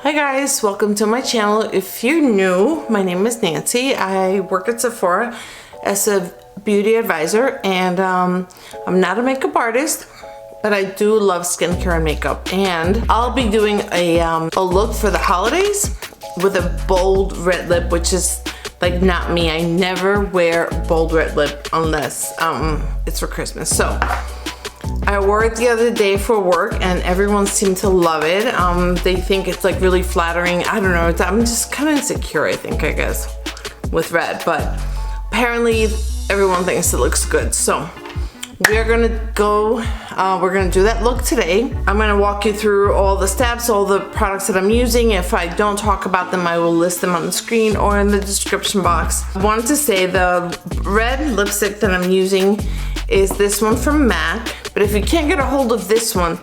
Hi guys, welcome to my channel. If you're new, my name is Nancy. I work at Sephora as a beauty advisor, and I'm not a makeup artist, but I do love skincare and makeup. And I'll be doing a look for the holidays with a bold red lip, which is like not me. I never wear bold red lip unless it's for Christmas. So I wore it the other day for work and everyone seemed to love it. They think it's like really flattering. I don't know, I'm just kind of insecure, I guess, with red, but apparently everyone thinks it looks good. So we're gonna go, we're gonna do that look today. I'm gonna walk you through all the steps, all the products that I'm using. If I don't talk about them, I will list them on the screen or in the description box. I wanted to say the red lipstick that I'm using is this one from MAC. But if you can't get a hold of this one,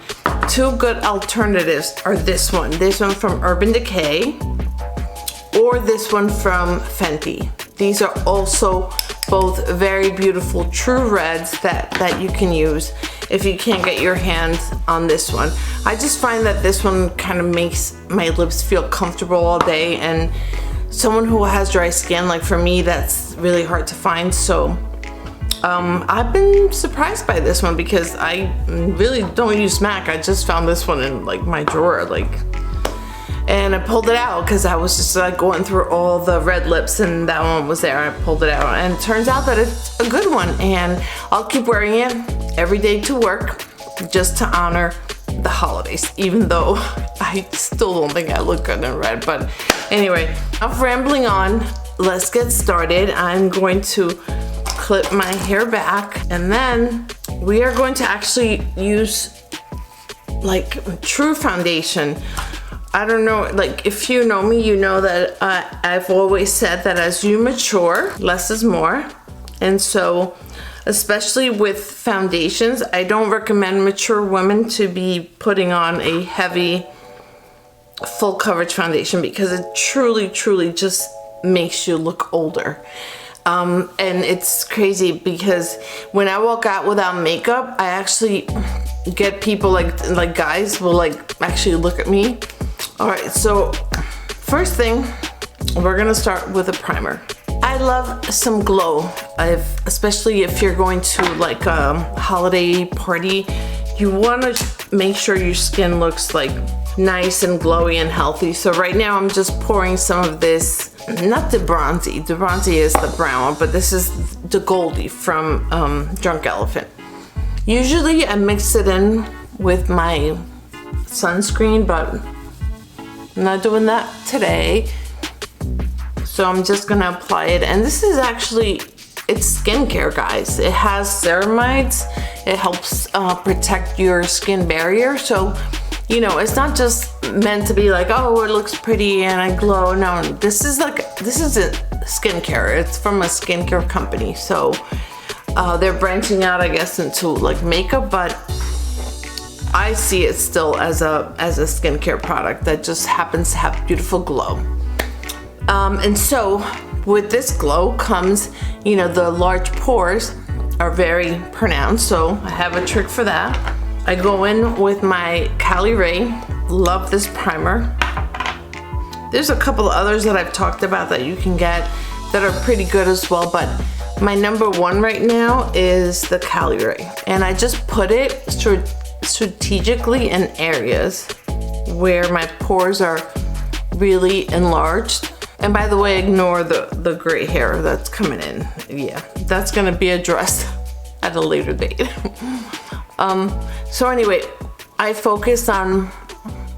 two good alternatives are this one from Urban Decay, or this one from Fenty. These are also both very beautiful true reds that you can use if you can't get your hands on this one. I just find that this one kind of makes my lips feel comfortable all day, and someone who has dry skin, like for me, that's really hard to find. So I've been surprised by this one because I really don't use MAC. I just found this one in like my drawer, and I pulled it out because I was just like going through all the red lips and that one was there. I pulled it out and it turns out that it's a good one, and I'll keep wearing it every day to work just to honor the holidays, even though I still don't think I look good in red. But anyway, I'm rambling on. Let's get started. I'm going to clip my hair back, and then we are going to actually use like true foundation. I don't know, like if you know me, you know that I've always said that as you mature, less is more. And so especially with foundations, I don't recommend mature women to be putting on a heavy full coverage foundation because it truly just makes you look older. And it's crazy because when I walk out without makeup, I actually get people like guys will like actually look at me. All right, so first thing, we're gonna start with a primer. I love some glow, especially if you're going to like a holiday party. You want to make sure your skin looks like nice and glowy and healthy. So right now I'm just pouring some of this, not the bronzy. The bronzy is the brown one, but this is the Goldie from Drunk Elephant. Usually I mix it in with my sunscreen, but I'm not doing that today. So I'm just gonna apply it, and this is actually, it's skincare, guys. It has ceramides. It helps protect your skin barrier. So, you know, it's not just meant to be like, oh, it looks pretty and I glow. No, this is a skincare. It's from a skincare company. So they're branching out, I guess, into like makeup, but I see it still as a skincare product that just happens to have beautiful glow. And so with this glow comes, you know, the large pores are very pronounced. So I have a trick for that. I go in with my Cali Ray. Love this primer. There's a couple of others that I've talked about that you can get that are pretty good as well, but my number one right now is the Cali Ray. And I just put it strategically in areas where my pores are really enlarged. And by the way, ignore the gray hair that's coming in. Yeah, that's gonna be addressed at a later date. So anyway, I focus on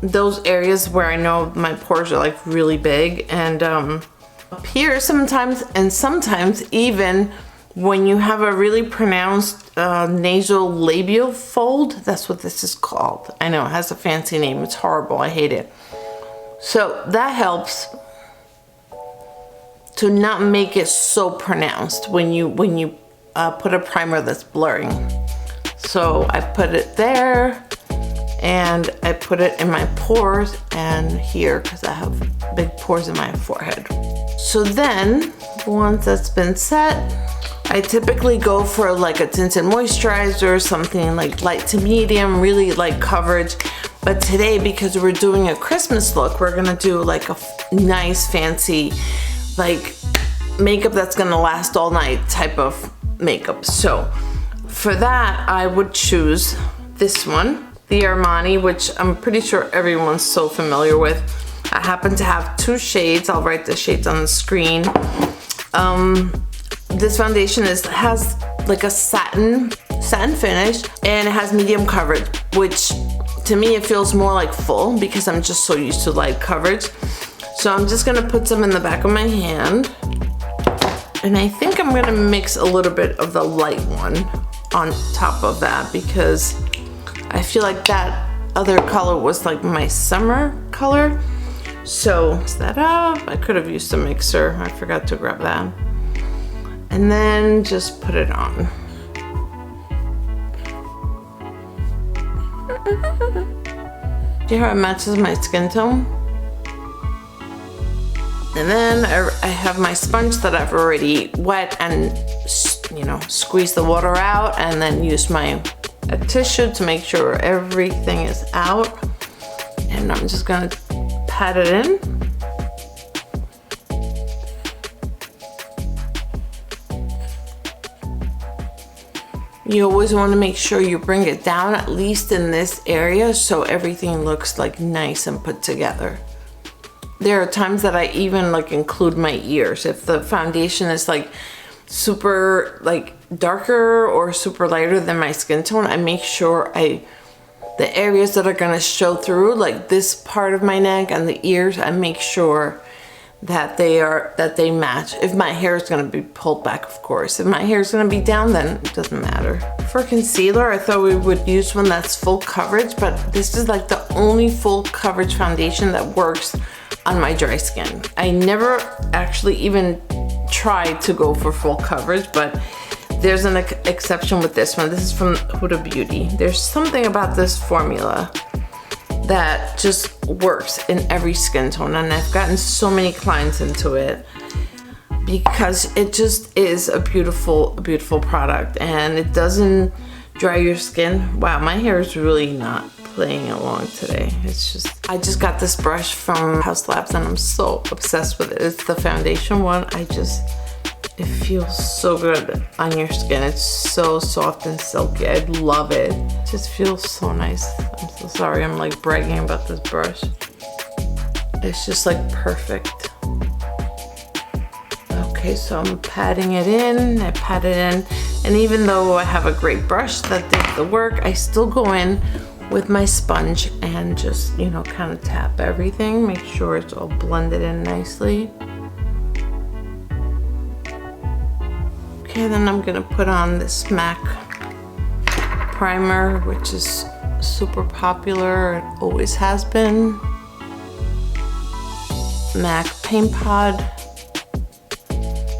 those areas where I know my pores are like really big, and up here sometimes, and sometimes even when you have a really pronounced nasal labial fold. That's what this is called. I know it has a fancy name. It's horrible. I hate it. So that helps to not make it so pronounced when you put a primer that's blurring. So I put it there, and I put it in my pores and here because I have big pores in my forehead. So then once that's been set, I typically go for like a tinted moisturizer, something like light to medium, really light coverage. But today, because we're doing a Christmas look, we're gonna do like a nice fancy like makeup that's gonna last all night type of makeup. So for that, I would choose this one, the Armani, which I'm pretty sure everyone's so familiar with. I happen to have 2 shades. I'll write the shades on the screen. This foundation has like a satin finish, and it has medium coverage, which to me it feels more like full because I'm just so used to light coverage. So I'm just gonna put some in the back of my hand, and I think I'm gonna mix a little bit of the light one on top of that because I feel like that other color was like my summer color. So mix that up. I could have used a mixer. I forgot to grab that. And then just put it on. See how it matches my skin tone? And then I have my sponge that I've already wet and, you know, squeeze the water out, and then use a tissue to make sure everything is out. And I'm just gonna pat it in. You always want to make sure you bring it down at least in this area so everything looks like nice and put together. There are times that I even like include my ears. If the foundation is like super like darker or super lighter than my skin tone, I make sure the areas that are gonna show through, like this part of my neck and the ears, I make sure that they match. If my hair is gonna be pulled back, of course. If my hair is gonna be down, then it doesn't matter. For concealer, I thought we would use one that's full coverage, but this is like the only full coverage foundation that works on my dry skin. I never actually even tried to go for full coverage, but there's an exception with this one. This is from Huda Beauty. There's something about this formula that just works in every skin tone, and I've gotten so many clients into it because it just is a beautiful product, and it doesn't dry your skin. Wow, my hair is really not playing along today. I just got this brush from House Labs and I'm so obsessed with it. It's the foundation one. It feels so good on your skin. It's so soft and silky. I love it. It just feels so nice. I'm so sorry I'm like bragging about this brush. It's just like perfect. Okay, so I'm patting it in. I pat it in. And even though I have a great brush that did the work, I still go in with my sponge and just, you know, kind of tap everything. Make sure it's all blended in nicely. Okay, then I'm gonna put on this MAC primer, which is super popular. It always has been. MAC Paint Pod.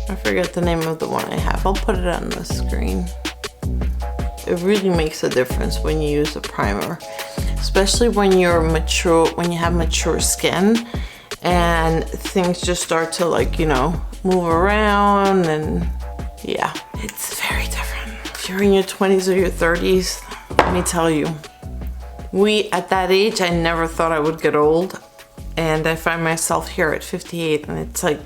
I forget the name of the one I have. I'll put it on the screen. It really makes a difference when you use a primer, especially when you're mature, when you have mature skin and things just start to, like, you know, move around, and yeah, it's very different. If you're in your 20s or your 30s, let me tell you, at that age, I never thought I would get old, and I find myself here at 58, and it's like,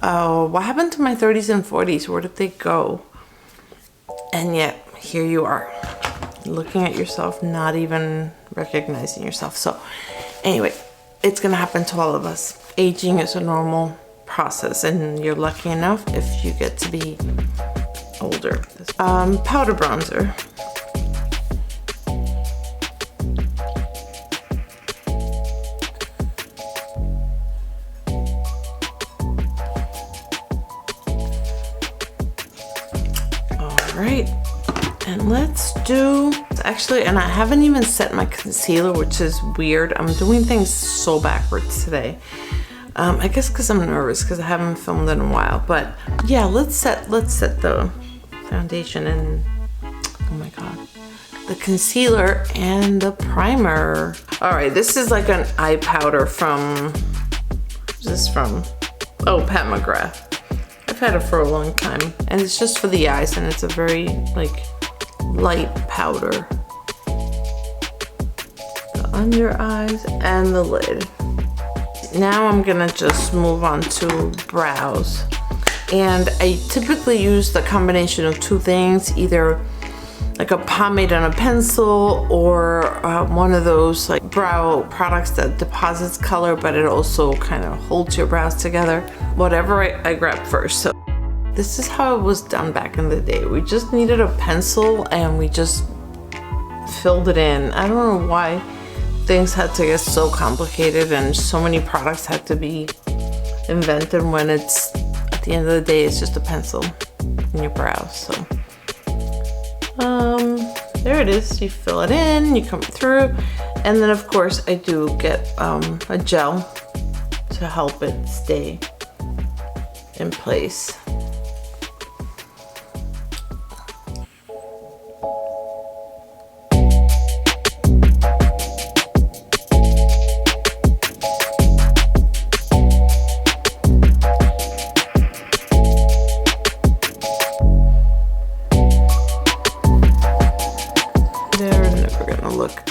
oh, what happened to my 30s and 40s? Where did they go? And yet, here you are, looking at yourself, not even recognizing yourself. So anyway, it's gonna happen to all of us. Aging is a normal process, and you're lucky enough if you get to be older. Powder bronzer. Right, and let's do, actually, and I haven't even set my concealer, which is weird. I'm doing things so backwards today. I guess because I'm nervous because I haven't filmed in a while, but yeah, let's set the foundation and, oh my god, the concealer and the primer. All right, this is like an eye powder from, who's this from? Oh, Pat McGrath. I've had it for a long time, and it's just for the eyes, and it's a very like light powder. under eyes and the lid. Now I'm gonna just move on to brows. And I typically use the combination of two things, either like a pomade and a pencil, or one of those like brow products that deposits color, but it also kind of holds your brows together. Whatever I grab first. So this is how it was done back in the day. We just needed a pencil and we just filled it in. I don't know why things had to get so complicated and so many products had to be invented when it's, at the end of the day, it's just a pencil in your brows. So there it is. You fill it in, you come through, and then of course I do get a gel to help it stay in place.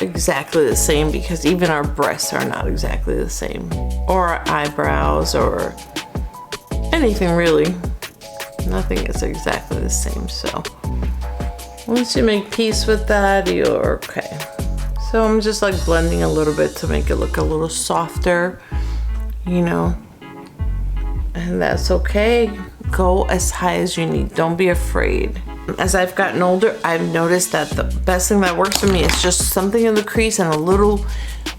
Exactly the same, because even our breasts are not exactly the same, or our eyebrows, or anything really. Nothing is exactly the same. So once you make peace with that, you're okay. So I'm just like blending a little bit to make it look a little softer, you know, and that's okay. Go as high as you need. Don't be afraid. As I've gotten older, I've noticed that the best thing that works for me is just something in the crease and a little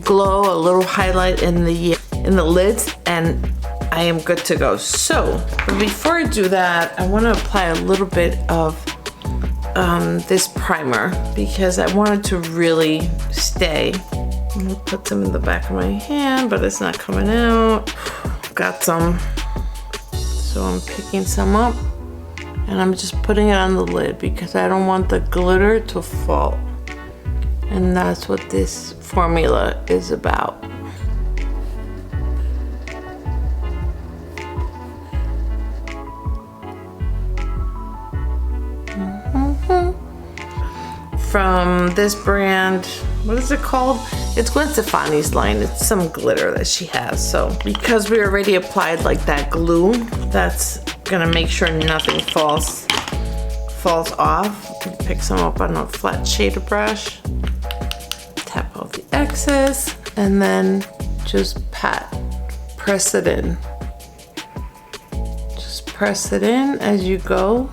glow, a little highlight in the lids, and I am good to go. So before I do that, I want to apply a little bit of this primer, because I want it to really stay. I'm gonna put some in the back of my hand, but it's not coming out. Got some, so I'm picking some up. And I'm just putting it on the lid because I don't want the glitter to fall. And that's what this formula is about. From this brand, what is it called? It's Gwen Stefani's line. It's some glitter that she has. So because we already applied like that glue, that's gonna make sure nothing falls off. Pick some up on a flat shader brush, tap off the excess, and then just press it in. Just press it in as you go,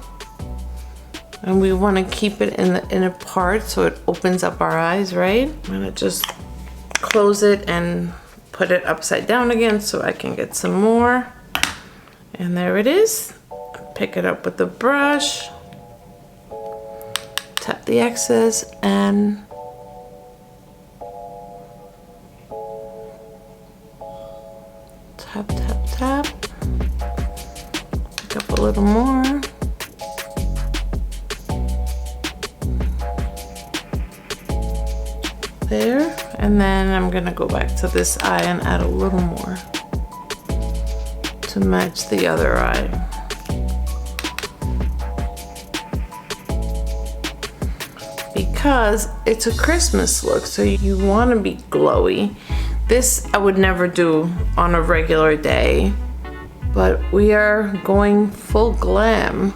and we want to keep it in the inner part so it opens up our eyes, right? I'm gonna just close it and put it upside down again so I can get some more. And there it is. Pick it up with the brush, tap the excess, and tap, tap, tap. Pick up a little more. There. And then I'm gonna go back to this eye and add a little more to match the other eye. Because it's a Christmas look, so you want to be glowy. This I would never do on a regular day, but we are going full glam.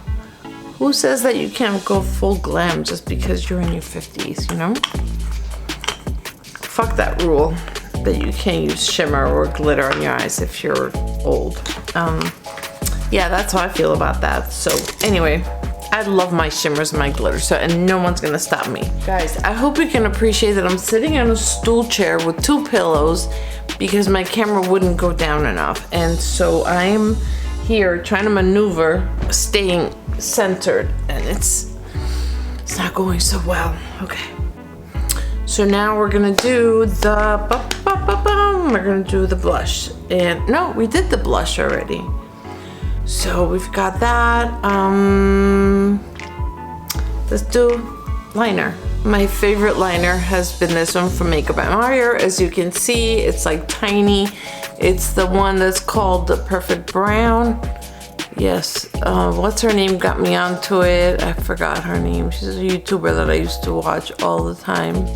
Who says that you can't go full glam just because you're in your 50s, you know? Fuck that rule that you can't use shimmer or glitter on your eyes if you're old. Yeah, that's how I feel about that. So anyway, I love my shimmers and my glitter, so, and no one's gonna stop me. Guys, I hope you can appreciate that I'm sitting on a stool chair with 2 pillows because my camera wouldn't go down enough. And so I'm here trying to maneuver, staying centered, and it's not going so well. Okay. So now we're gonna do the blush. And no, we did the blush already. So we've got that. Let's do liner. My favorite liner has been this one from Makeup by Mario. As you can see, it's like tiny. It's the one that's called the Perfect Brown. Yes, what's her name got me onto it? I forgot her name. She's a YouTuber that I used to watch all the time.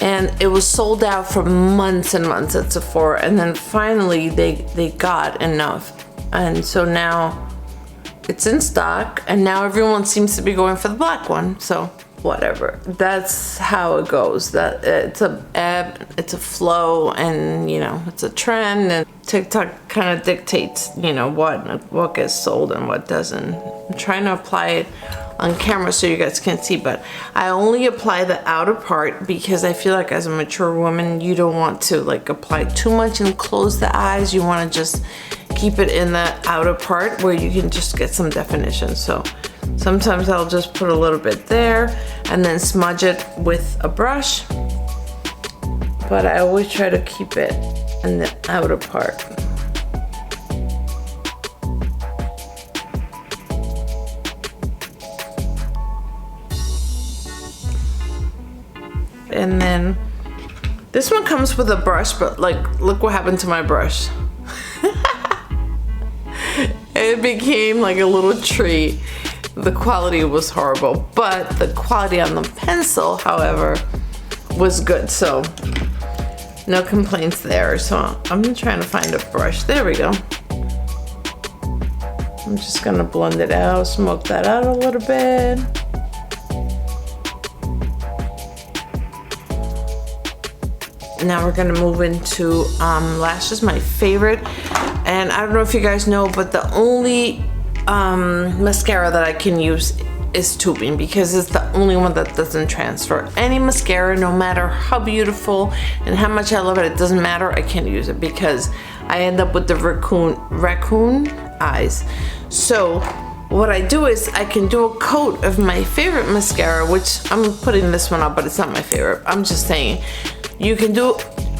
And it was sold out for months and months at Sephora, and then finally they got enough, and so now it's in stock, and now everyone seems to be going for the black one. So whatever, that's how it goes. That it's a ebb, it's a flow, and you know, it's a trend, and TikTok kind of dictates, you know, what gets sold and what doesn't. I'm trying to apply it on camera so you guys can see, but I only apply the outer part because I feel like as a mature woman, you don't want to like apply too much and close the eyes. You want to just keep it in the outer part where you can just get some definition. So sometimes I'll just put a little bit there and then smudge it with a brush, but I always try to keep it in the outer part. And then this one comes with a brush, but like, look what happened to my brush. It became like a little tree. The quality was horrible, but the quality on the pencil, however, was good. So no complaints there. So I'm trying to find a brush. There we go. I'm just gonna blend it out, smoke that out a little bit. Now we're gonna move into lashes, my favorite. And I don't know if you guys know, but the only mascara that I can use is tubing, because it's the only one that doesn't transfer. Any mascara, no matter how beautiful and how much I love it, it doesn't matter, I can't use it because I end up with the raccoon eyes. So what I do is I can do a coat of my favorite mascara, which I'm putting this one up, but it's not my favorite. I'm just saying, you can do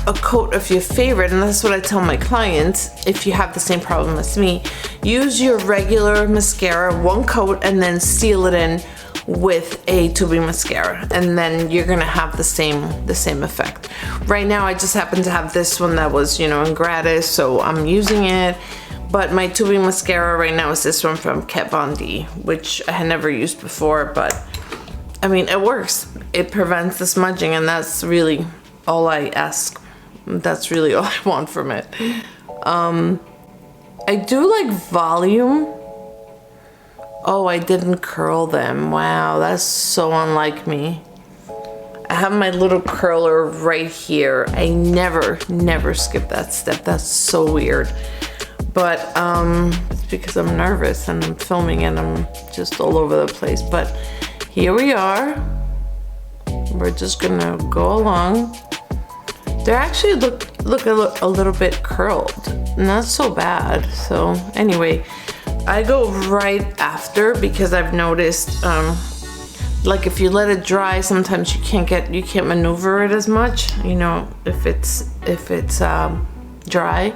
a coat of your favorite, and that's what I tell my clients. If you have the same problem as me, use your regular mascara, one coat, and then seal it in with a tubing mascara, and then you're gonna have the same effect. Right now I just happen to have this one that was, you know, in gratis, so I'm using it. But my tubing mascara right now is this one from Kat Von D, which I had never used before, but I mean, it works. It prevents the smudging, and that's really all I ask. That's really all I want from it. I do like volume. Oh, I didn't curl them. Wow, that's so unlike me. I have my little curler right here. I never skip that step. That's so weird. But it's because I'm nervous and I'm filming and I'm just all over the place. But here we are. We're just gonna go along. They actually look a little bit curled, not so bad. So anyway, I go right after because I've noticed, like if you let it dry, sometimes you can't maneuver it as much, you know, if it's dry.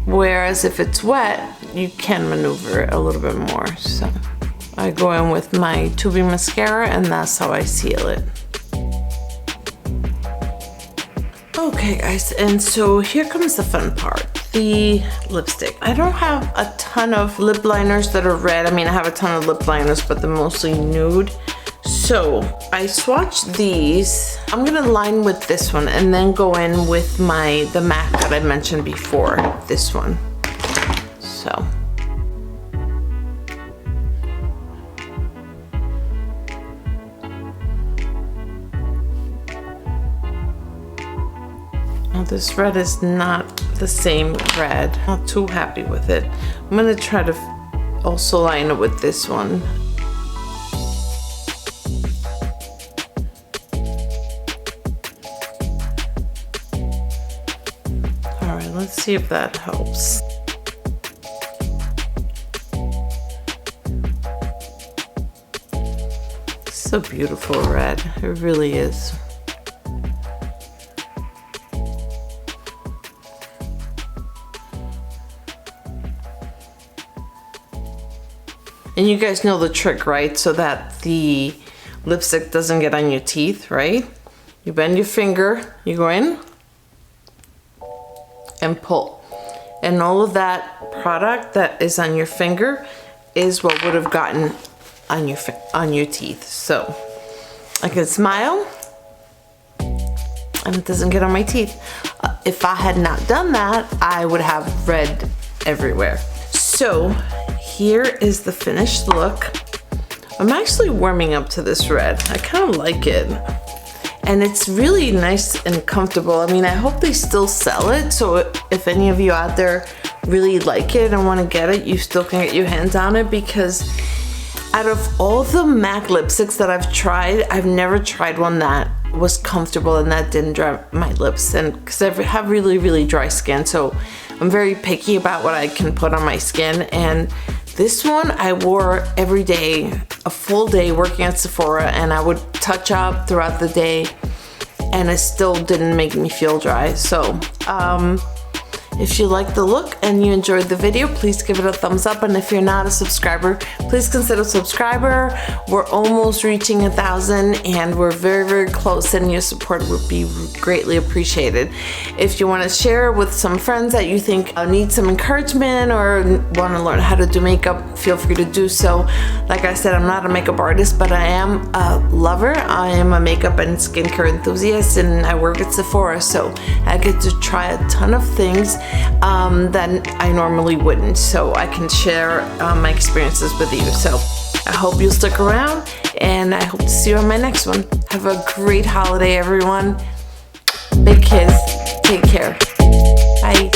Whereas if it's wet, you can maneuver it a little bit more. So I go in with my tubing mascara, and that's how I seal it. Okay guys, and so here comes the fun part, the lipstick. I don't have a ton of lip liners that are red. I mean, I have a ton of lip liners, but they're mostly nude. So I swatched these. I'm gonna line with this one and then go in with the MAC that I mentioned before, this one. So. This red is not the same red. Not too happy with it. I'm gonna try to also line it with this one. All right, let's see if that helps. It's a beautiful red, it really is. And you guys know the trick, right? So that the lipstick doesn't get on your teeth, right? You bend your finger, you go in and pull. And all of that product that is on your finger is what would have gotten on your teeth. So I can smile. and it doesn't get on my teeth. If I had not done that, I would have red everywhere. So here is the finished look. I'm actually warming up to this red. I kind of like it. And it's really nice and comfortable. I mean, I hope they still sell it. So if any of you out there really like it and want to get it, you still can get your hands on it, because out of all the MAC lipsticks that I've tried, I've never tried one that was comfortable and that didn't dry my lips. And because I have really, really dry skin, so I'm very picky about what I can put on my skin. And this one I wore every day, a full day working at Sephora, and I would touch up throughout the day and it still didn't make me feel dry. So if you like the look and you enjoyed the video, please give it a thumbs up. And if you're not a subscriber, please consider a subscriber. We're almost reaching 1,000 and we're very, very close, and your support would be greatly appreciated. If you want to share with some friends that you think need some encouragement or want to learn how to do makeup, feel free to do so. Like I said, I'm not a makeup artist, but I am a lover. I am a makeup and skincare enthusiast, and I work at Sephora, so I get to try a ton of things that I normally wouldn't, so I can share my experiences with you. So I hope you'll stick around, and I hope to see you on my next one. Have a great holiday, everyone. Big kiss. Take care. Bye.